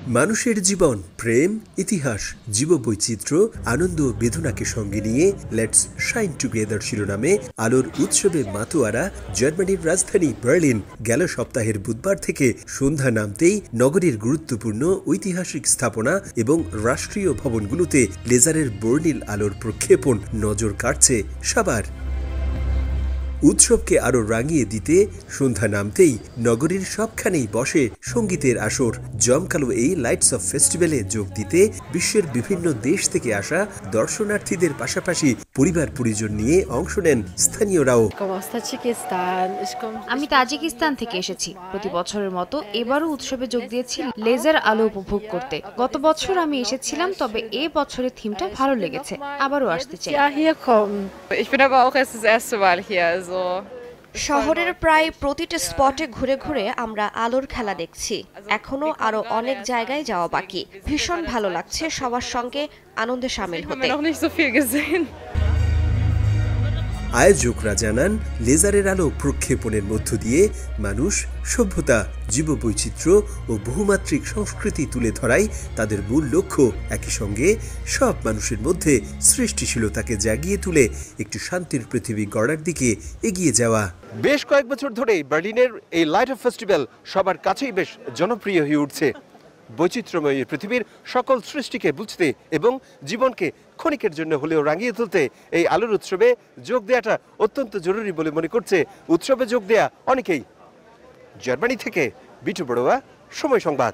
মানুষের জীবন, প্রেম, ইতিহাস, জীববৈচিত্র্য, আনন্দ ও বেদনাকে সঙ্গে নিয়ে লেটস শাইন টুগেদার শিরোনামে আলোর উৎসবে মাতোয়ারা জার্মানির রাজধানী বার্লিন গেল সপ্তাহের বুধবার থেকে সন্ধ্যা নামতেই নগরীর গুরুত্বপূর্ণ ঐতিহাসিক স্থাপনা এবং রাষ্ট্রীয় ভবনগুলোতে লেজারের বর্ণিল আলোর প্রক্ষেপণ নজর কাটছে সবার। উৎসবকে আরো রাঙিয়ে দিতে সন্ধ্যা নামতেই নগরীর সবখানেই বসে সঙ্গীতের আসর। জমকালো এই লাইটস অফ ফেস্টিভ্যালে যোগ দিতে বিশ্বের বিভিন্ন দেশ থেকে আসা দর্শনার্থীদের পাশাপাশি পরিবার পরিজন নিয়ে অংশ নেন স্থানীয়রাও। আমি তাজিকিস্তান থেকে এসেছি। প্রতি বছরের মতো এবারও উৎসবে যোগ দিয়েছি লেজার আলো উপভোগ করতে। গত বছর আমি এসেছিলাম, তবে এ বছরের থিমটা ভালো লেগেছে, আবারও আসতে চাই। শহরের প্রায় প্রতিটি স্পটে ঘুরে ঘুরে আমরা আলোর খেলা দেখছি। এখনো আরো অনেক জায়গায় যাওয়া বাকি। ভীষণ ভালো লাগছে সবার সঙ্গে আনন্দে শামিল হতে। আয়োজকরা জানান, লেজারের আলো প্রক্ষেপণের মধ্য দিয়ে মানুষ, সভ্যতা, জীববৈচিত্র্য ও বহুমাত্রিক সংস্কৃতি তুলে ধরাই তাদের মূল লক্ষ্য। একই সঙ্গে সব মানুষের মধ্যে সৃষ্টিশীলতাকে জাগিয়ে তুলে একটি শান্তির পৃথিবী গড়ার দিকে এগিয়ে যাওয়া। বেশ কয়েক বছর ধরেই বার্লিনের এই লাইট অফ ফেস্টিভ্যাল সবার কাছেই বেশ জনপ্রিয় হয়ে উঠছে। বৈচিত্র্যময় পৃথিবীর সকল সৃষ্টিকে বুঝতে এবং জীবনকে ক্ষণিকের জন্য হলেও রাঙিয়ে তুলতে এই আলোর উৎসবে যোগ দেওয়াটা অত্যন্ত জরুরি বলে মনে করছে উৎসবে যোগ দেয়া অনেকেই। জার্মানি থেকে বিটু বড়ুয়া, সময় সংবাদ।